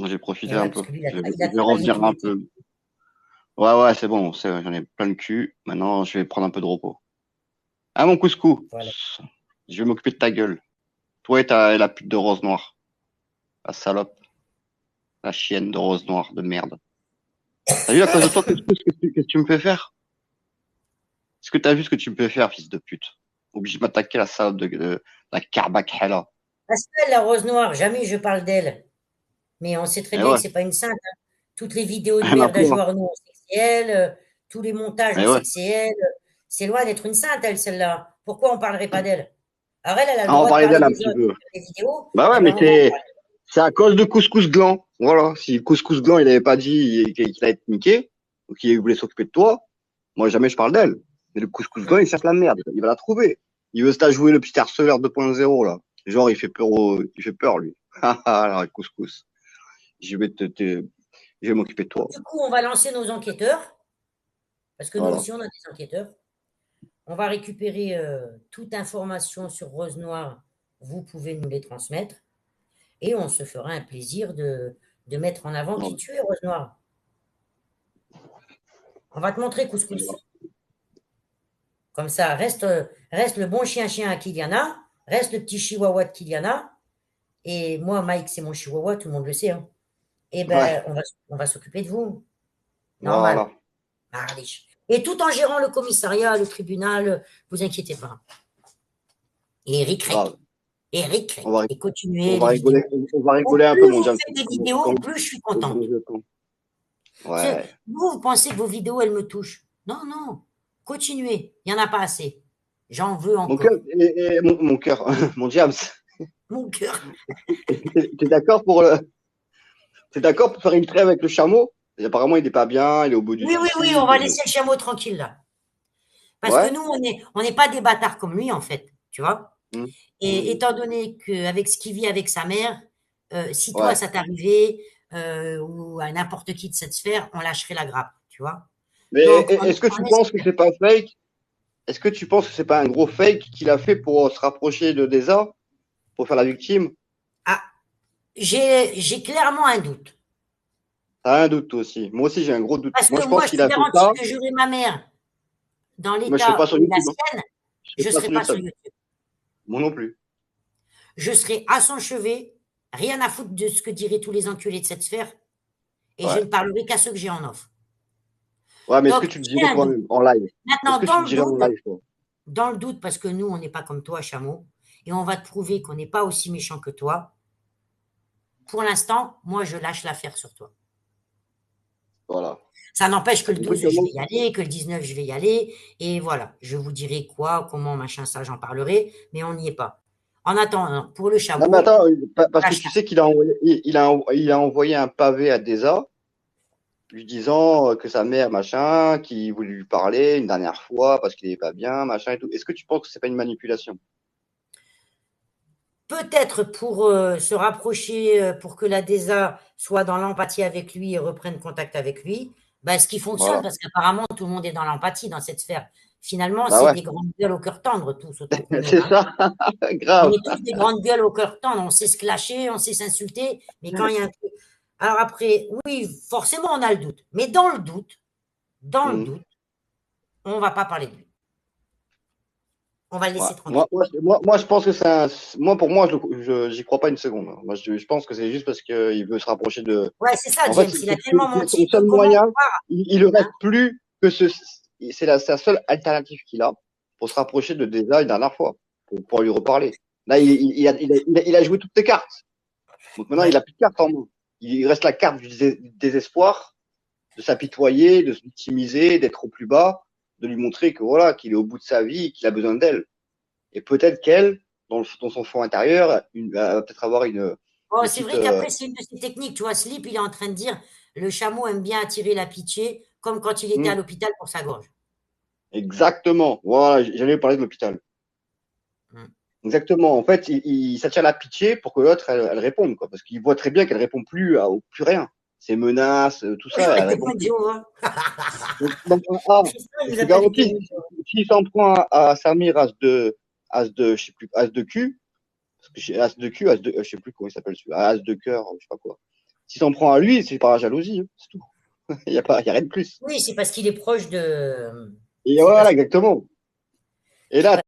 J'ai Et profité ouais, un parce peu. que lui, Je il a vais travaillé revenir tout un l'été. peu. Ouais, ouais, c'est bon. J'en ai plein le cul. Maintenant, je vais prendre un peu de repos. Ah, mon couscous. Voilà. Je vais m'occuper de ta gueule. Toi et la pute de rose noire. La salope. La chienne de rose noire de merde. T'as vu à cause de toi, couscous, qu'est-ce que tu me fais faire? Est-ce que t'as vu ce que tu me fais faire, fils de pute? Obligé de m'attaquer à la salope de la Carbac-Hella. Parce qu'elle, la rose noire, jamais je parle d'elle. Mais on sait très Eh bien que ouais, c'est pas une sainte, hein. Toutes les vidéos de rien à merde à voir. jouer nous, on sait que c'est elle. Tous les montages, on Eh sait ouais. que c'est elle. C'est loin d'être une sainte, elle, celle-là. Pourquoi on parlerait pas d'elle? Alors elle a le Ah, on va droit de parler parler d'elle un des petit autres peu. sur les vidéos. Bah ouais, Eh mais ben, on va en c'est à cause de Couscous Gland. Voilà. Si Couscous Gland, il avait pas dit qu'il allait te niquer, ou qu'il voulait s'occuper de toi, moi, jamais je parle d'elle. Mais le Couscous Gland, parler. il cherche la merde. Il va la trouver. Il veut se la jouer le petit harceleur 2.0, là. Genre, il fait peur, lui. Ah, ah, alors, Couscous. Je vais je vais m'occuper de Donc, toi. du coup, on va lancer nos enquêteurs, parce que nous Voilà. aussi, on a des enquêteurs. On va récupérer toute information sur Rose Noire. Vous pouvez nous les transmettre. Et on se fera un plaisir de mettre en avant qui Voilà. tu es, Rose Noire. On va te montrer Voilà. Couscous. Comme ça, reste le bon chien-chien à Kyliana, reste le petit chihuahua de Kyliana. Et moi, Mike, c'est mon chihuahua, tout le monde le sait, hein. Et Ouais. ben, on va s'occuper de vous. Normal. Voilà. Allez. Et tout en gérant le commissariat, le tribunal, vous inquiétez pas. Et Rick Grave. Rec. Et Rick On va, Rec. Et on continuez va les vidéos. rigoler, on va Au rigoler un peu, plus mon vous James. faites des vidéos, au plus je suis Au contente. bon vieux temps. Ouais. Vous pensez que vos vidéos, elles me touchent. Non, non. Continuez. Il n'y en a pas assez. J'en veux Mon cœur, encore. mon cœur, mon James, Mon cœur. t'es d'accord t'es d'accord pour faire une trêve avec le chameau? Et apparemment, il est pas bien, il est au bout du Oui, oui, oui, on suicide. va laisser le chameau tranquille là. Parce que Ouais? nous, on n'est pas des bâtards comme lui, en fait. Tu vois? Hum, hum. Et étant donné qu'avec ce qu'il vit avec sa mère, si toi, Ouais. ça t'arrivait, ou à n'importe qui de cette sphère, on lâcherait la grappe. Tu vois? Mais Donc, est-ce que tu on penses que espère. c'est pas fake? Est-ce que tu penses que c'est pas un gros fake qu'il a fait pour se rapprocher de Desa, pour faire la victime? Ah, j'ai clairement un doute. T'as un doute, toi aussi. Moi aussi, j'ai un gros doute. Parce Moi, que je moi, pense je qu'il te a fait garantis ça, que j'aurais ma mère dans mais je serai l'état pas sur où est la YouTube, hein. sienne, Je serai je ne pas serais sur pas sur YouTube. YouTube. Moi non plus. Je serais à son chevet, rien à foutre de ce que diraient tous les enculés de cette sphère, et je Ouais. ne parlerai qu'à ceux que j'ai en offre. Ouais, mais est-ce que Donc, tu le j'ai dirais un doute. toi-même, en live? Est-ce Maintenant, que tu le dirais en live, toi? dans le doute, parce que nous, on n'est pas comme toi, Chameau, et on va te prouver qu'on n'est pas aussi méchant que toi, pour l'instant, moi, je lâche l'affaire sur toi. Voilà. Ça n'empêche que T'as le compris 12, je comment? vais y aller, que le 19, je vais y aller, et voilà, je vous dirai quoi, comment, machin, ça, j'en parlerai, mais on n'y est pas. En attendant, pour le Non, mais chameau, attends, parce que lâche tu sais l'affaire. qu'il a envoyé, il a envoyé un pavé à Desa, lui disant que sa mère, machin, qu'il voulait lui parler une dernière fois parce qu'il est pas bien, machin et tout. Est-ce que tu penses que c'est pas une manipulation? Peut-être pour se rapprocher, pour que la DESA soit dans l'empathie avec lui et reprenne contact avec lui, bah, ce qui fonctionne, Voilà. parce qu'apparemment tout le monde est dans l'empathie dans cette sphère. Finalement, Bah c'est ouais, des grandes gueules au cœur tendre, tous autant qu'on est c'est là, hein. ça, On grave. est tous des grandes gueules au cœur tendre, on sait se clasher, on sait s'insulter, mais quand il y a un truc. Alors après, oui, forcément on a le doute, mais dans le Mhm. doute, on va pas parler de lui. On va le Ouais. laisser tranquille. Moi, je pense que moi, pour moi, j'y crois pas une seconde. Moi, je pense que c'est juste parce qu'il veut se rapprocher de. Ouais, c'est ça, En fait, James, il a tellement c'est son menti que seul comment moyen. croire, Il ne hein? reste plus que c'est sa seule alternative qu'il a pour se rapprocher de Desa une dernière fois, pour lui reparler. Là, il a joué toutes ses cartes. Donc maintenant, il a Ouais. plus de cartes en main. Il reste la carte du désespoir, de s'apitoyer, de se victimiser, d'être au plus bas, de lui montrer que voilà, qu'il est au bout de sa vie, qu'il a besoin d'elle. Et peut-être qu'elle, dans son fond intérieur, va peut-être avoir Bon, une c'est petite. vrai qu'après, c'est une de ses techniques. Tu vois, Slip, il est en train de dire le chameau aime bien attirer la pitié, comme quand il était à l'hôpital pour sa gorge. Exactement. Voilà, j'allais parler de l'hôpital. Mm. Exactement. En fait, il s'attire la pitié pour que l'autre, elle réponde, quoi. Parce qu'il voit très bien qu'elle répond plus rien. Ses menaces, tout ça, Bonjour, elle était répond point plus. Joe, hein. Donc, Tristan, il je nous te appelle était garantis, point Joe. s'il s'en prend à Samir je sais plus, As de cul, parce que As de cul, je sais plus comment il s'appelle celui-là, As de cœur, je sais pas quoi. Si t'en prends à lui, c'est par la jalousie, hein, c'est tout. Il y a rien de plus. Oui, c'est parce qu'il est proche de. Et C'est parce, voilà, exactement. Et c'est là,